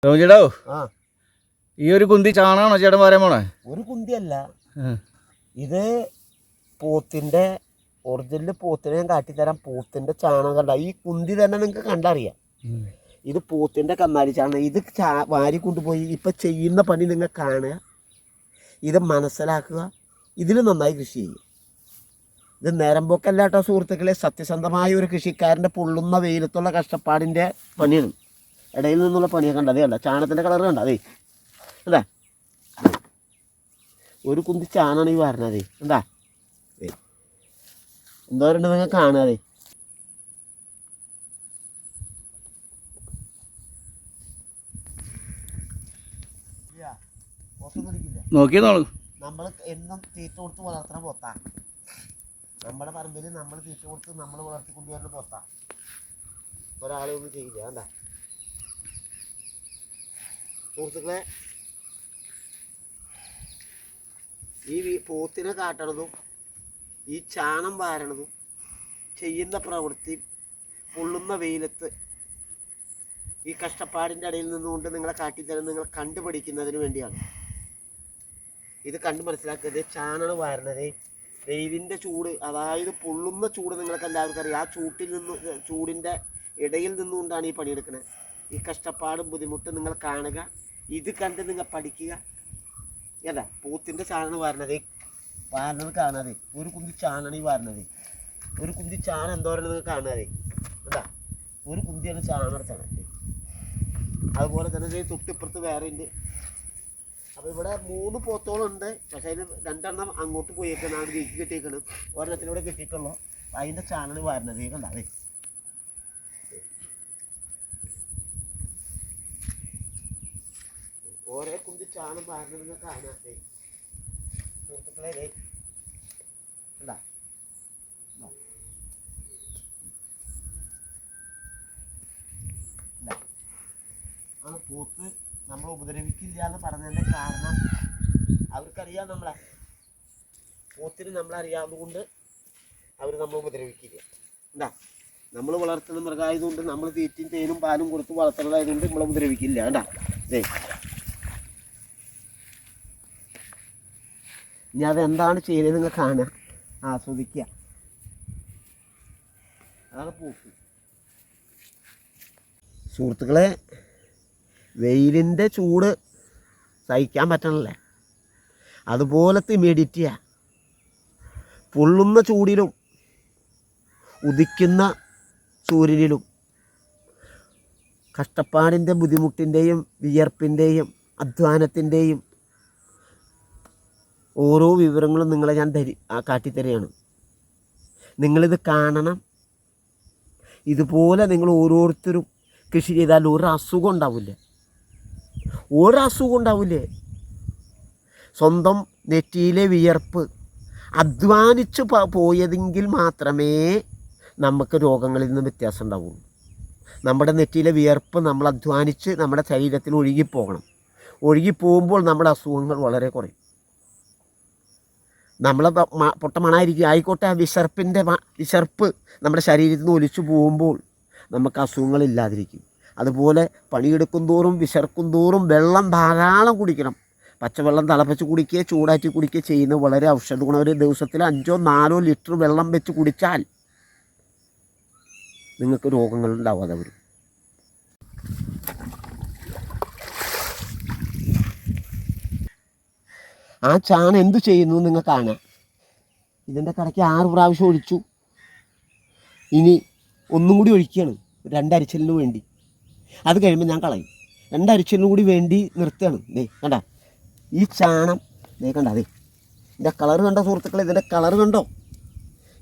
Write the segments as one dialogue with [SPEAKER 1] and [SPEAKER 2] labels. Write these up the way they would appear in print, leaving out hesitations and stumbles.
[SPEAKER 1] ചേട്ടോ ഈ ഒരു കുന്തി ചാണാണോ ചേട്ടൻ പറയാൻ പോണേ?
[SPEAKER 2] ഒരു കുന്തിയല്ല, ഇത് പോത്തിന്റെ ഒറിജിനൽ പോത്തിനെ ഞാൻ കാട്ടിത്തരാം. പോത്തിന്റെ ചാണകം കണ്ട, ഈ കുന്തി തന്നെ നിങ്ങൾക്ക് കണ്ടറിയാം. ഇത് പോത്തിന്റെ കന്നാലി ചാണകം. ഇത് വാരി കൊണ്ടുപോയി ഇപ്പം ചെയ്യുന്ന പണി നിങ്ങൾ കാണുക, ഇത് മനസ്സിലാക്കുക, ഇതിൽ നന്നായി കൃഷി ചെയ്യും. ഇത് നേരം പോക്കല്ല കേട്ടോ സുഹൃത്തുക്കളെ, സത്യസന്ധമായ ഒരു കൃഷിക്കാരൻ്റെ പൊള്ളുന്ന വെയിലത്തുള്ള കഷ്ടപ്പാടിൻ്റെ പണിയാണ്. ഇടയിൽ നിന്നുള്ള പണിയൊക്കെ കണ്ടതേ അല്ല. ചാണകത്തിൻ്റെ കളർ കണ്ട അതേ അല്ലേ, ഒരു കുന്തി ചാണാണ് ഈ വരണതേ. എന്താ എന്തോരുണ്ട് നിങ്ങൾ കാണാതെ.
[SPEAKER 1] നോക്കിയെന്നോളൂ.
[SPEAKER 2] നമ്മൾ എന്നും തീറ്റ കൊടുത്ത് വളർത്തണ പോത്താ. നമ്മുടെ പറമ്പിൽ നമ്മൾ തീറ്റ കൊടുത്ത് നമ്മൾ വളർത്തിക്കൊണ്ടുവരുന്ന പോത്താ. ഒരാളൊന്നും ചെയ്യില്ല. എന്താ സുഹൃത്തുക്കളെ, ഈ പോത്തിനെ കാട്ടണതും ഈ ചാണം വാരണതും ചെയ്യുന്ന പ്രവൃത്തി പൊള്ളുന്ന വെയിലത്ത് ഈ കഷ്ടപ്പാടിൻ്റെ ഇടയിൽ നിന്നുകൊണ്ട് നിങ്ങളെ കാട്ടിത്തരുന്ന നിങ്ങൾ കണ്ടുപഠിക്കുന്നതിന് വേണ്ടിയാണ്. ഇത് കണ്ടു മനസ്സിലാക്കുന്നത്. ചാണകം വാരണത് വെയിലിൻ്റെ ചൂട്, അതായത് പൊള്ളുന്ന ചൂട് നിങ്ങൾക്ക് എല്ലാവർക്കും അറിയാം. ആ ചൂടിൻ്റെ ഇടയിൽ നിന്നുകൊണ്ടാണ് ഈ പണിയെടുക്കുന്നത്. ഈ കഷ്ടപ്പാടും ബുദ്ധിമുട്ടും നിങ്ങൾ കാണുക, ഇത് കണ്ട് നിങ്ങൾ പഠിക്കുക. ഏതാ പോത്തിൻ്റെ ചാണകം വാരണത് കാണാതെ, ഒരു കുന്തി ചാണാണ് ഈ വാരണത്. ഒരു കുന്തി ചാണം എന്തോരം നിങ്ങൾ കാണാതെ. എന്താ ഒരു കുന്തിയാണ് ചാണെടുത്താണ്. അതുപോലെ തന്നെ തൊട്ടിപ്പുറത്ത് വേറെ ഉണ്ട്. അപ്പോൾ ഇവിടെ 3 പോത്തോളുണ്ട്. പക്ഷേ അതിന് 2 എണ്ണം അങ്ങോട്ട് പോയേക്കാണ്, വീട്ടിൽ കെട്ടിയേക്കണം. ഒരെണ്ണത്തിലൂടെ കെട്ടിയിട്ടുള്ളൂ. അതിൻ്റെ ചാണകം വാരണത് കണ്ടാതെ. ഓരോ കുന്തി ചാണം വാരണതെന്ന് കാണാതെ സുഹൃത്തുക്കളെ. എന്താ ആ പോത്ത് നമ്മൾ ഉപദ്രവിക്കില്ല എന്ന് പറഞ്ഞതിൻ്റെ കാരണം അവർക്കറിയാം. നമ്മളെ പോത്തിന് നമ്മളറിയാവുന്നതുകൊണ്ട് അവർ നമ്മൾ ഉപദ്രവിക്കില്ല. എന്താ നമ്മൾ വളർത്തുന്ന മൃഗമായതുകൊണ്ട്, നമ്മൾ തീറ്റയും തേനും പാലും കൊടുത്ത് വളർത്തുന്നതായതുകൊണ്ട് നമ്മളെ ഉപദ്രവിക്കില്ല. എന്താ അതെ. ഇനി അതെന്താണ് ചെയ്യുന്നത് നിങ്ങൾ കാണുക, ആസ്വദിക്കുക. അതാണ് പോത്ത്. സുഹൃത്തുക്കളെ, വെയിലിൻ്റെ ചൂട് സഹിക്കാൻ പറ്റണല്ലേ, അതുപോലത്തെ മെഡിറ്റ് പൊള്ളുന്ന ചൂടിലും ഉദിക്കുന്ന സൂര്യനിലും കഷ്ടപ്പാടിൻ്റെ ബുദ്ധിമുട്ടിൻ്റെയും വിയർപ്പിൻ്റെയും അധ്വാനത്തിൻ്റെയും ഓരോ വിവരങ്ങളും നിങ്ങളെ ഞാൻ കാട്ടിത്തരികയാണ്. നിങ്ങളിത് കാണണം. ഇതുപോലെ നിങ്ങൾ ഓരോരുത്തരും കൃഷി ചെയ്താൽ ഒരസുഖം ഉണ്ടാവില്ല, ഒരസുഖം. സ്വന്തം നെറ്റിയിലെ വിയർപ്പ് അധ്വാനിച്ച് പോയതെങ്കിൽ മാത്രമേ നമുക്ക് രോഗങ്ങളിൽ നിന്ന് വ്യത്യാസം ഉണ്ടാവുള്ളൂ. നമ്മുടെ നെറ്റിയിലെ വിയർപ്പ് നമ്മൾ അധ്വാനിച്ച് നമ്മുടെ ശരീരത്തിൽ ഒഴുകിപ്പോകണം. ഒഴുകിപ്പോകുമ്പോൾ നമ്മുടെ അസുഖങ്ങൾ വളരെ കുറയും. നമ്മളെ പൊട്ടമണായിരിക്കും ആയിക്കോട്ടെ, ആ വിശർപ്പ് നമ്മുടെ ശരീരത്തിൽ നിന്ന് ഒലിച്ചു പോകുമ്പോൾ നമുക്ക് അസുഖങ്ങളില്ലാതിരിക്കും. അതുപോലെ പണിയെടുക്കും തോറും വിശർക്കും തോറും വെള്ളം ധാരാളം കുടിക്കണം. പച്ചവെള്ളം തിളപ്പിച്ച് കുടിക്കുക, ചൂടാറ്റി കുടിക്കുക ചെയ്യുന്നത് വളരെ ഔഷധ ഗുണം. ഒരു ദിവസത്തിൽ 5-4 ലിറ്റർ വെള്ളം വെച്ച് കുടിച്ചാൽ നിങ്ങൾക്ക് രോഗങ്ങൾ ഉണ്ടാവാതെ വരും. ആ ചാണകം എന്തു ചെയ്യുന്നു നിങ്ങൾ കാണാം. ഇതിൻ്റെ കടയ്ക്ക് 6 പ്രാവശ്യം ഒഴിച്ചു. ഇനി ഒന്നും കൂടി ഒഴിക്കുകയാണ്, 2 അരിച്ചലിന് വേണ്ടി. അത് കഴിയുമ്പോൾ ഞാൻ കളയും. 2 അരിച്ചലിന് കൂടി വേണ്ടി നിർത്തുകയാണ്. ദേ കണ്ട ഈ ചാണം, ദേ കണ്ട അതെ ഇതിൻ്റെ കളർ കണ്ടോ സുഹൃത്തുക്കളെ, ഇതിൻ്റെ കളർ കണ്ടോ?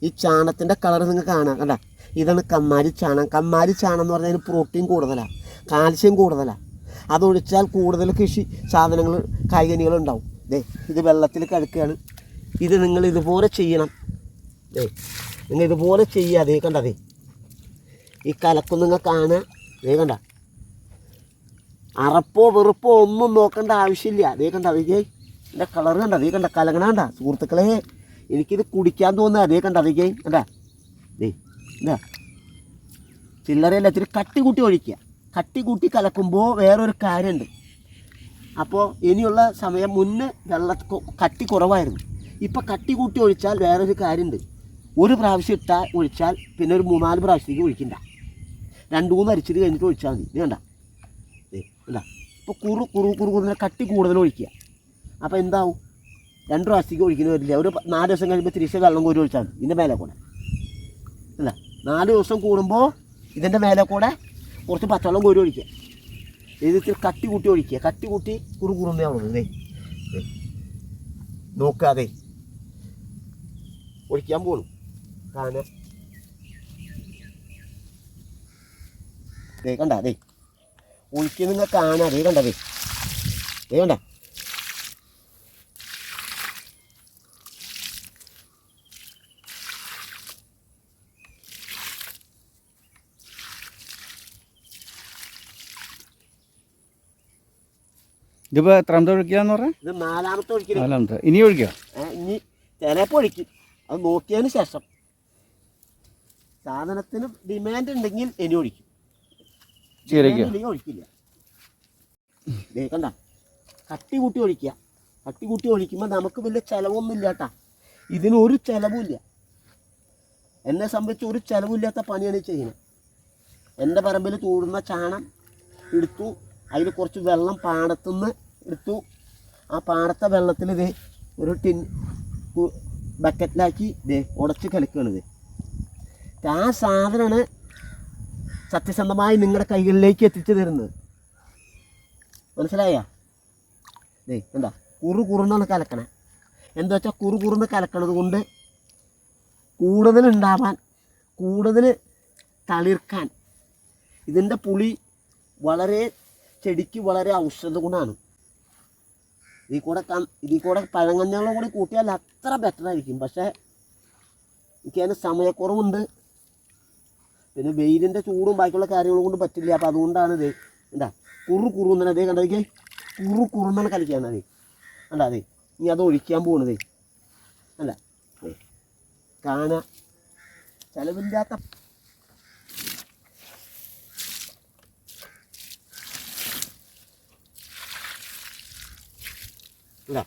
[SPEAKER 2] ഈ ചാണത്തിൻ്റെ കളർ നിങ്ങൾ കാണാം. കണ്ട ഇതാണ് കമ്മാരി ചാണം. കമ്മാരി ചാണം എന്ന് പറഞ്ഞാൽ പ്രോട്ടീൻ കൂടുതലാണ്, കാൽസ്യം കൂടുതലാണ്. അതൊഴിച്ചാൽ കൂടുതൽ കൃഷി സാധനങ്ങൾ കായ്കനികളുണ്ടാവും. ദേ ഇത് വെള്ളത്തിൽ കഴുക്കുകയാണ്. ഇത് നിങ്ങൾ ഇതുപോലെ ചെയ്യണം. നിങ്ങൾ ഇതുപോലെ ചെയ്യുക. അതേ കണ്ടതേ ഈ കലക്കും നിങ്ങൾ കാണുക. അതേ കണ്ട അറപ്പോ വെറുപ്പോ ഒന്നും നോക്കേണ്ട ആവശ്യമില്ല. അതേ കണ്ട അതേ എൻ്റെ കളർ കണ്ട, അതേ കണ്ട കലങ്ങണ കണ്ട സുഹൃത്തുക്കളെ. എനിക്കിത് കുടിക്കാൻ തോന്നുക. അതേ കണ്ട അതേ കണ്ട ദേ എന്താ ചില്ലറയല്ല, ഇത്തിരി കട്ടി കൂട്ടി ഒഴിക്കുക. കട്ടി കൂട്ടി കലക്കുമ്പോൾ വേറൊരു കാര്യമുണ്ട്. അപ്പോൾ ഇനിയുള്ള സമയം മുന്നേ കട്ടി കുറവായിരുന്നു. ഇപ്പം കട്ടി കൂട്ടി ഒഴിച്ചാൽ വേറൊരു കാര്യമുണ്ട്. ഒരു പ്രാവശ്യം ഒഴിച്ചാൽ പിന്നെ ഒരു 3-4 പ്രാവശ്യത്തേക്ക് ഒഴിക്കണ്ട. 2-3 അരിച്ചിട്ട് കഴിഞ്ഞിട്ട് ഒഴിച്ചാൽ മതി. ഇത് കണ്ട ഇല്ല. ഇപ്പോൾ കുറുകുറുന്ന കട്ടി കൂടുതൽ ഒഴിക്കുക. അപ്പോൾ എന്താവും, 2 പ്രാവശ്യത്തേക്ക് ഒഴിക്കുന്ന വരില്ല. ഒരു 4 ദിവസം കഴിയുമ്പോൾ തിരിച്ച് വെള്ളം കോരി ഒഴിച്ചാൽ മതി ഇതിൻ്റെ മേലെ കൂടെ. അല്ല 4 ദിവസം കൂടുമ്പോൾ ഇതിൻ്റെ മേലെ കൂടെ കുറച്ച് പച്ചവെള്ളം കോരി ഒഴിക്കുക. ഇതിൽ കട്ടി കൂട്ടി ഒഴിക്കുക. കട്ടി കൂട്ടി കുറുന്നേ ഉള്ളത് നോക്കാതെ ഒഴിക്കാൻ പോകണം. കാരണം കണ്ട ഒഴിക്കുന്ന നിങ്ങൾ കാണാം. കണ്ട കണ്ട
[SPEAKER 1] ഇതിപ്പോൾ എത്രാമത്തെ ഒഴിക്കുകയെന്ന് പറഞ്ഞാൽ?
[SPEAKER 2] ഇത് 4ാമത്തെ ഒഴിക്കൽ.
[SPEAKER 1] 4ാമത്തെ. ഇനി ഒഴിക്കുക?
[SPEAKER 2] ഇനി ചിലപ്പോൾ ഒഴിക്കും. അത് നോക്കിയതിന് ശേഷം സാധനത്തിന് ഡിമാൻഡ് ഉണ്ടെങ്കിൽ ഇനി ഒഴിക്കും. ഒഴിക്കില്ല. കണ്ട കട്ടി കൂട്ടി ഒഴിക്കുക. കട്ടി കൂട്ടി ഒഴിക്കുമ്പോൾ നമുക്ക് വലിയ ചിലവൊന്നും ഇല്ല കേട്ടാ. ഇതിനൊരു ചിലവുമില്ല. എന്നെ സംബന്ധിച്ച് ഒരു ചിലവില്ലാത്ത പണിയാണ് ചെയ്യുന്നത്. എൻ്റെ പറമ്പിൽ തൂടുന്ന ചാണം എടുത്തു, അതിൽ കുറച്ച് വെള്ളം പാടത്തുനിന്ന് എടുത്തു. ആ പാടത്തെ വെള്ളത്തിൽ ഒരു ബക്കറ്റിലാക്കി ഉടച്ച് കലക്കുകയാണ്. ആ സാധനമാണ് സത്യസന്ധമായി നിങ്ങളുടെ കൈകളിലേക്ക് എത്തിച്ചു തരുന്നത്. മനസ്സിലായ? എന്താ കുറുന്നാണ് കലക്കണേ. എന്താ വെച്ചാൽ കുറുന്ന് കലക്കണത് കൊണ്ട് കൂടുതലുണ്ടാവാൻ, കൂടുതൽ തളിർക്കാൻ, ഇതിൻ്റെ പുളി വളരെ ചെടിക്ക് വളരെ ഔഷധ ഗുണമാണ്. ഇതിൽ കൂടെ പഴങ്കഞ്ഞകളും കൂടി കൂട്ടിയാൽ അത്ര ബെറ്ററായിരിക്കും. പക്ഷേ എനിക്കതിന് സമയക്കുറവുണ്ട്, പിന്നെ വെയിലിൻ്റെ ചൂടും ബാക്കിയുള്ള കാര്യങ്ങളും കൊണ്ട് പറ്റില്ല. അപ്പോൾ അതുകൊണ്ടാണ് എന്താ കുറുന്നനെ കണ്ടത് കുറുന്നനെ കളിക്കുകയാണ്. കണ്ടാ ഇനി അത് ഒഴിക്കാൻ പോകണത് അല്ല കാണാ ചിലവില്ലാത്ത അല്ല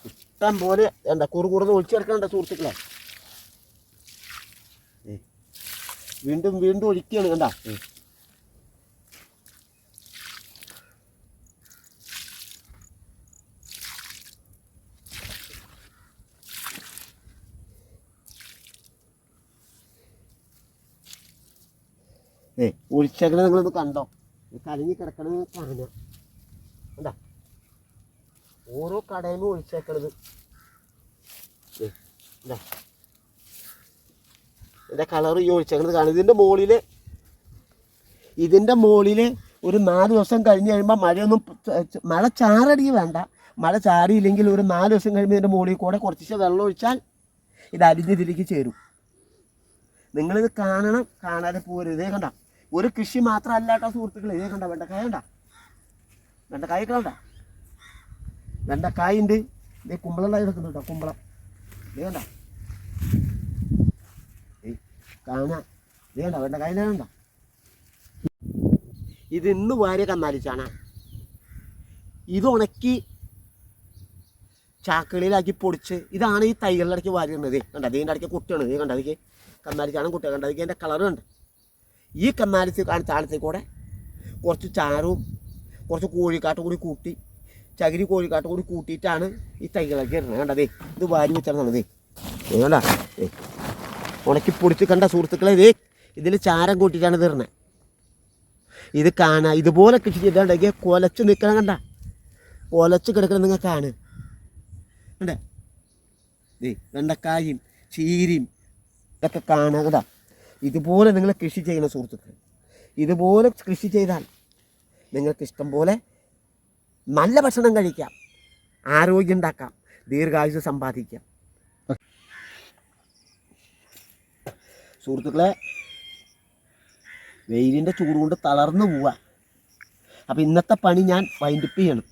[SPEAKER 2] ഇഷ്ടം പോലെ എന്താ കുറുന്ന് ഒഴിച്ചെടുക്കണ്ട സുഹൃത്തുക്കളെ. വീണ്ടും ഒഴിക്കുകയാണ്. കണ്ടാ ഒഴിച്ചേക്കണ നിങ്ങളൊന്ന് കണ്ടോ, കലങ്ങി കിടക്കണത് കാണുക. എന്താ ഓരോ കടയിലും ഒഴിച്ചേക്കണത്. എന്താ ഇതിൻ്റെ കളർ ഈ ഒഴിച്ചേക്കണത് കാണും. ഇതിൻ്റെ മുകളിൽ ഒരു 4 ദിവസം കഴിഞ്ഞ് കഴിയുമ്പോൾ മഴ ചാറടി വേണ്ട. മഴ ചാറിയില്ലെങ്കിൽ ഒരു 4 ദിവസം കഴിയുമ്പോൾ ഇതിൻ്റെ മുകളിൽ കൂടെ കുറച്ച് വെള്ളം ഒഴിച്ചാൽ ഇത് അരിഞ്ഞതിലേക്ക് ചേരും. നിങ്ങളിത് കാണണം, കാണാതെ പോരുത്. ഇതേ കണ്ട ഒരു കൃഷി മാത്രമല്ല കേട്ടോ സുഹൃത്തുക്കളെ. ഇതേ കണ്ട വെണ്ടക്കായ കണ്ട വെണ്ടക്കായുണ്ട്. ഇതേ കുമ്പളം എടുക്കുന്നുണ്ടോ, കുമ്പളം. ഇതേ കണ്ട കാണാ. ഇതേ കണ്ട വെണ്ടക്കായ കണ്ട. ഇത് ഇന്ന് വാരിയ കന്നാലിച്ചാണ്. ഇത് ഉണക്കി ചാക്കുകളിലാക്കി പൊടിച്ച് ഇതാണ് ഈ തൈകളുടെ ഇടയ്ക്ക് വാരിടുന്നത്. കണ്ട ഇതിൻ്റെ ഇടയ്ക്ക് കുട്ടിയാണ്. ഇത് കണ്ട അതിക്ക് കന്നാലിച്ചാണം കുട്ടികൾ കണ്ട അതിക്ക് എൻ്റെ കളറ് കണ്ട്. ഈ ചാണത്തിൽ കൂടെ കുറച്ച് ചാരവും കുറച്ച് കോഴിക്കാട്ടും കൂടി കൂട്ടി, ചകിരി കോഴിക്കാട്ടും കൂടി കൂട്ടിയിട്ടാണ് ഈ തൈകളൊക്കെ ഇടുന്നത്. കണ്ടതേ ഇത് വാരി വെച്ചിരുന്നത്. കണ്ട ഉണക്കി പൊടിച്ച് കണ്ട സുഹൃത്തുക്കളെ. ഇതിൽ ചാരം കൂട്ടിയിട്ടാണ് ഇത് ഇടുന്നത്. ഇത് കാണാ. ഇതുപോലെ കൃഷി ചെയ്തിട്ടുണ്ടെങ്കിൽ കൊലച്ച് നിൽക്കണം. കണ്ട കൊലച്ച് കിടക്കണം. നിങ്ങൾ കാണുക കണ്ടേ. വെണ്ടക്കായും ചീരയും ഇതൊക്കെ കാണുക. കണ്ടാ ഇതുപോലെ നിങ്ങൾ കൃഷി ചെയ്യണം സുഹൃത്തുക്കൾ. ഇതുപോലെ കൃഷി ചെയ്താൽ നിങ്ങൾക്ക് ഇഷ്ടം പോലെ നല്ല ഭക്ഷണം കഴിക്കാം, ആരോഗ്യം ഉണ്ടാക്കാം, ദീർഘായുസ് സമ്പാദിക്കാം. സുഹൃത്തുക്കളെ വെയിലിൻ്റെ ചൂട് കൊണ്ട് തളർന്നു പോവുക. അപ്പോൾ ഇന്നത്തെ പണി ഞാൻ വൈൻഡപ്പ് ചെയ്യണം.